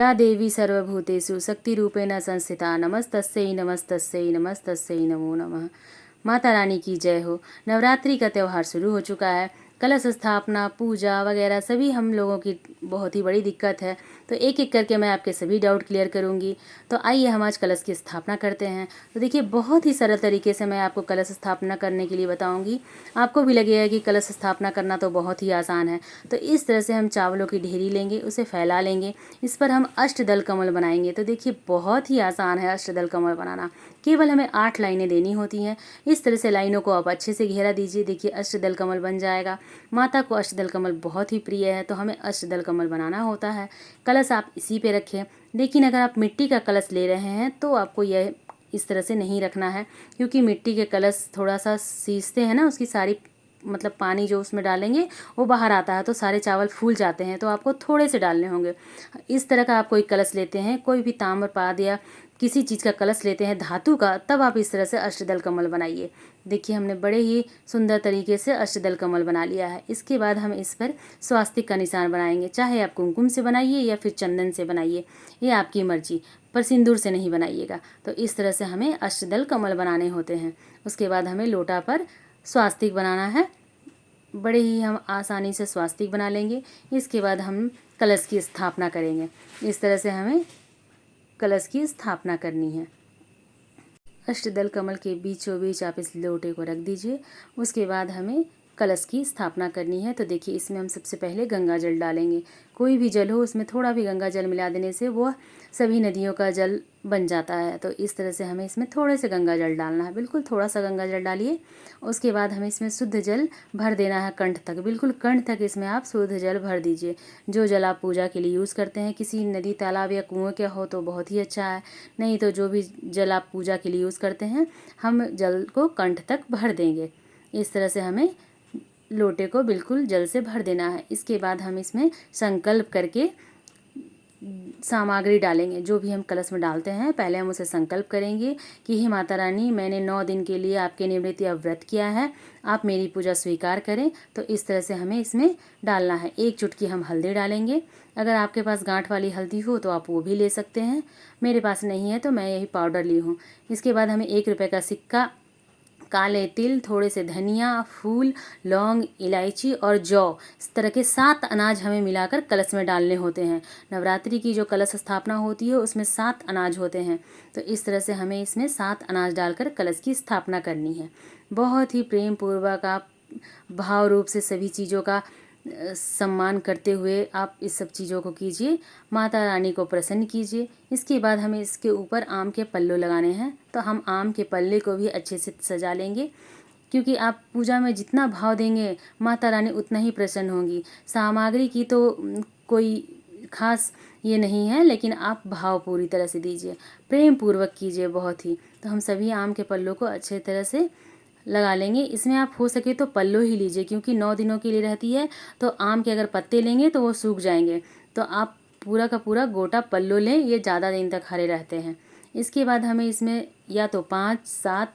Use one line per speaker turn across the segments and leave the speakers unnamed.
या देवी सर्वभूतेषु शक्तिरूपेण संस्थिता नमस्तस्यै नमस्तस्यै नमस्तस्यै नमो नमः। माता रानी की जय हो। नवरात्रि का त्यौहार शुरू हो चुका है। कलश स्थापना, पूजा वगैरह सभी हम लोगों की बहुत ही बड़ी दिक्कत है, तो एक एक करके मैं आपके सभी डाउट क्लियर करूंगी। तो आइए हम आज कलश की स्थापना करते हैं। तो देखिए, बहुत ही सरल तरीके से मैं आपको कलश स्थापना करने के लिए बताऊंगी। आपको भी लगेगा कि कलश स्थापना करना तो बहुत ही आसान है। तो इस तरह से हम चावलों की ढेरी लेंगे, उसे फैला लेंगे, इस पर हम अष्टदल कमल बनाएंगे। तो देखिए, बहुत ही आसान है अष्टदल कमल बनाना। केवल हमें 8 लाइनें देनी होती हैं। इस तरह से लाइनों को आप अच्छे से घेरा दीजिए। देखिए, अष्टदल कमल बन जाएगा। माता को अष्टदल कमल बहुत ही प्रिय है, तो हमें अष्टदल कमल बनाना होता है। कलश आप इसी पे रखें, लेकिन अगर आप मिट्टी का कलश ले रहे हैं तो आपको यह इस तरह से नहीं रखना है, क्योंकि मिट्टी के कलश थोड़ा सा सींचते हैं ना, उसकी सारी मतलब पानी जो उसमें डालेंगे वो बाहर आता है, तो सारे चावल फूल जाते हैं, तो आपको थोड़े से डालने होंगे। इस तरह का आप कोई कलश लेते हैं, कोई भी ताम्रपाद या किसी चीज़ का कलश लेते हैं धातु का, तब आप इस तरह से अष्टदल कमल बनाइए। देखिए, हमने बड़े ही सुंदर तरीके से अष्टदल कमल बना लिया है। इसके बाद हम इस पर स्वास्तिक का निशान बनाएंगे। चाहे आप कुमकुम से बनाइए या फिर चंदन से बनाइए, ये आपकी मर्जी, पर सिंदूर से नहीं बनाइएगा। तो इस तरह से हमें अष्टदल कमल बनाने होते हैं। उसके बाद हमें लोटा पर स्वास्तिक बनाना है। बड़े ही हम आसानी से स्वास्तिक बना लेंगे। इसके बाद हम कलश की स्थापना करेंगे। इस तरह से हमें कलश की स्थापना करनी है। अष्टदल कमल के बीचों बीच आप इस लोटे को रख दीजिए। उसके बाद हमें कलश की स्थापना करनी है। तो देखिए, इसमें हम सबसे पहले गंगा जल डालेंगे। कोई भी जल हो, उसमें थोड़ा भी गंगा जल मिला देने से वह सभी नदियों का जल बन जाता है। तो इस तरह से हमें इसमें थोड़े से गंगा जल डालना है, बिल्कुल थोड़ा सा गंगा जल डालिए। उसके बाद हमें इसमें शुद्ध जल भर देना है कंठ तक, बिल्कुल कंठ तक इसमें आप शुद्ध जल भर दीजिए। जो जल आप पूजा के लिए यूज़ करते हैं, किसी नदी तालाब या कुएं का हो तो बहुत ही अच्छा है, नहीं तो जो भी जल आप पूजा के लिए यूज़ करते हैं, हम जल को कंठ तक भर देंगे। इस तरह से हमें लोटे को बिल्कुल जल से भर देना है। इसके बाद हम इसमें संकल्प करके सामग्री डालेंगे। जो भी हम कलश में डालते हैं, पहले हम उसे संकल्प करेंगे कि हे माता रानी, मैंने 9 दिन के लिए आपके निवृत्ति व्रत किया है, आप मेरी पूजा स्वीकार करें। तो इस तरह से हमें इसमें डालना है। 1 चुटकी हम हल्दी डालेंगे। अगर आपके पास गांठ वाली हल्दी हो तो आप वो भी ले सकते हैं, मेरे पास नहीं है तो मैं यही पाउडर ली हूँ। इसके बाद हमें 1 रुपये का सिक्का, काले तिल, थोड़े से धनिया, फूल, लौंग, इलायची और जौ, इस तरह के 7 अनाज हमें मिलाकर कलश में डालने होते हैं। नवरात्रि की जो कलश स्थापना होती है उसमें 7 अनाज होते हैं। तो इस तरह से हमें इसमें 7 अनाज डालकर कलश की स्थापना करनी है। बहुत ही प्रेम पूर्वक आप भाव रूप से सभी चीज़ों का सम्मान करते हुए आप इस सब चीज़ों को कीजिए, माता रानी को प्रसन्न कीजिए। इसके बाद हमें इसके ऊपर आम के पल्लू लगाने हैं। तो हम आम के पल्ले को भी अच्छे से सजा लेंगे, क्योंकि आप पूजा में जितना भाव देंगे माता रानी उतना ही प्रसन्न होंगी। सामग्री की तो कोई खास ये नहीं है, लेकिन आप भाव पूरी तरह से दीजिए, प्रेम पूर्वक कीजिए बहुत ही। तो हम सभी आम के पल्लों को अच्छे तरह से लगा लेंगे। इसमें आप हो सके तो पल्लो ही लीजिए, क्योंकि 9 दिनों के लिए रहती है। तो आम के अगर पत्ते लेंगे तो वो सूख जाएंगे, तो आप पूरा का पूरा गोटा पल्लो लें, ये ज़्यादा दिन तक हरे रहते हैं। इसके बाद हमें इसमें या तो 5, 7,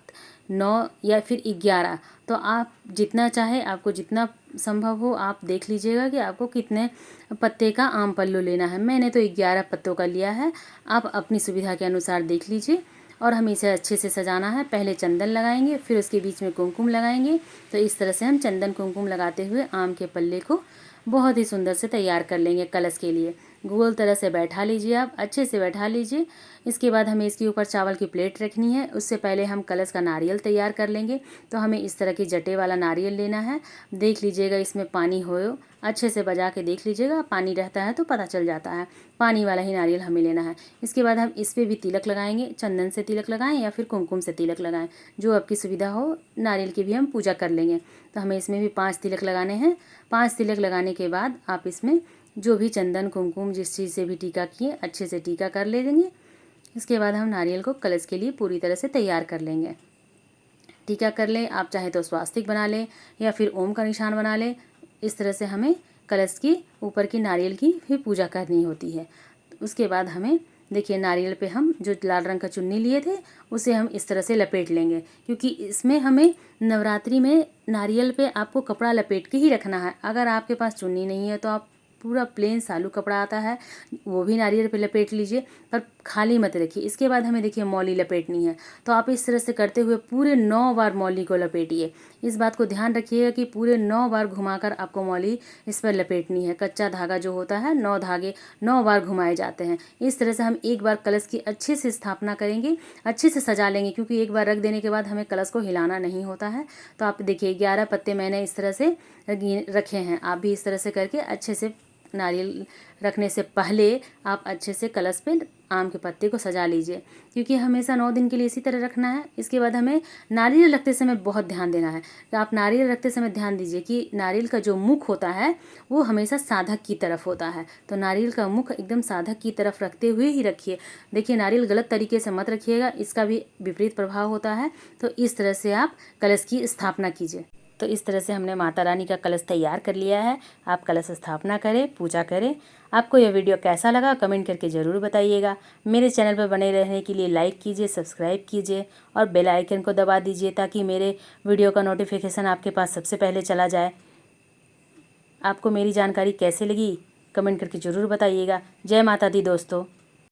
9 या फिर 11, तो आप जितना चाहे, आपको जितना संभव हो आप देख लीजिएगा कि आपको कितने पत्ते का आम पल्लू लेना है। मैंने तो 11 पत्तों का लिया है, आप अपनी सुविधा के अनुसार देख लीजिए। और हमें इसे अच्छे से सजाना है। पहले चंदन लगाएंगे, फिर उसके बीच में कुमकुम लगाएंगे। तो इस तरह से हम चंदन कुमकुम लगाते हुए आम के पल्ले को बहुत ही सुंदर से तैयार कर लेंगे कलश के लिए। गोल तरह से बैठा लीजिए, आप अच्छे से बैठा लीजिए। इसके बाद हमें इसके ऊपर चावल की प्लेट रखनी है। उससे पहले हम कलश का नारियल तैयार कर लेंगे। तो हमें इस तरह की जटे वाला नारियल लेना है। देख लीजिएगा इसमें पानी हो, अच्छे से बजा के देख लीजिएगा, पानी रहता है तो पता चल जाता है। पानी वाला ही नारियल हमें लेना है। इसके बाद हम इस पर भी तिलक लगाएंगे। चंदन से तिलक लगाएं या फिर कुमकुम से तिलक लगाएं, जो आपकी सुविधा हो। नारियल की भी हम पूजा कर लेंगे। तो हमें इसमें भी 5 तिलक लगाने हैं। 5 तिलक लगाने के बाद आप इसमें जो भी चंदन कुमकुम जिस चीज़ से भी टीका किए, अच्छे से टीका कर ले देंगे। इसके बाद हम नारियल को कलश के लिए पूरी तरह से तैयार कर लेंगे। टीका कर लें, आप चाहे तो स्वास्तिक बना लें या फिर ओम का निशान बना लें। इस तरह से हमें कलश की ऊपर की नारियल की भी पूजा करनी होती है। उसके बाद हमें देखिए, नारियल पे हम जो लाल रंग का चुन्नी लिए थे उसे हम इस तरह से लपेट लेंगे, क्योंकि इसमें हमें नवरात्रि में नारियल पे आपको कपड़ा लपेट के ही रखना है। अगर आपके पास चुन्नी नहीं है तो आप पूरा प्लेन सालू कपड़ा आता है, वो भी नारियल पे लपेट लीजिए, पर खाली मत रखिए। इसके बाद हमें देखिए मौली लपेटनी है, तो आप इस तरह से करते हुए पूरे 9 बार मौली को लपेटिए। इस बात को ध्यान रखिएगा कि पूरे 9 बार घुमाकर आपको मौली इस पर लपेटनी है। कच्चा धागा जो होता है 9 धागे 9 बार घुमाए जाते हैं। इस तरह से हम एक बार कलश की अच्छे से स्थापना करेंगे, अच्छे से सजा लेंगे, क्योंकि एक बार रख देने के बाद हमें कलश को हिलाना नहीं होता है। तो आप देखिए 11 पत्ते मैंने इस तरह से रखे हैं। आप भी इस तरह से करके अच्छे से नारियल रखने से पहले आप अच्छे से कलश पे आम के पत्ते को सजा लीजिए, क्योंकि हमेशा 9 दिन के लिए इसी तरह रखना है। इसके बाद हमें नारियल रखते समय बहुत ध्यान देना है। तो आप नारियल रखते समय ध्यान दीजिए कि नारियल का जो मुख होता है वो हमेशा साधक की तरफ होता है। तो नारियल का मुख एकदम साधक की तरफ रखते हुए ही रखिए। देखिए नारियल गलत तरीके से मत रखिएगा, इसका भी विपरीत प्रभाव होता है। तो इस तरह से आप कलश की स्थापना कीजिए। तो इस तरह से हमने माता रानी का कलश तैयार कर लिया है। आप कलश स्थापना करें, पूजा करें। आपको यह वीडियो कैसा लगा कमेंट करके ज़रूर बताइएगा। मेरे चैनल पर बने रहने के लिए लाइक कीजिए, सब्सक्राइब कीजिए और बेल आइकन को दबा दीजिए, ताकि मेरे वीडियो का नोटिफिकेशन आपके पास सबसे पहले चला जाए। आपको मेरी जानकारी कैसे लगी कमेंट करके ज़रूर बताइएगा। जय माता दी दोस्तों।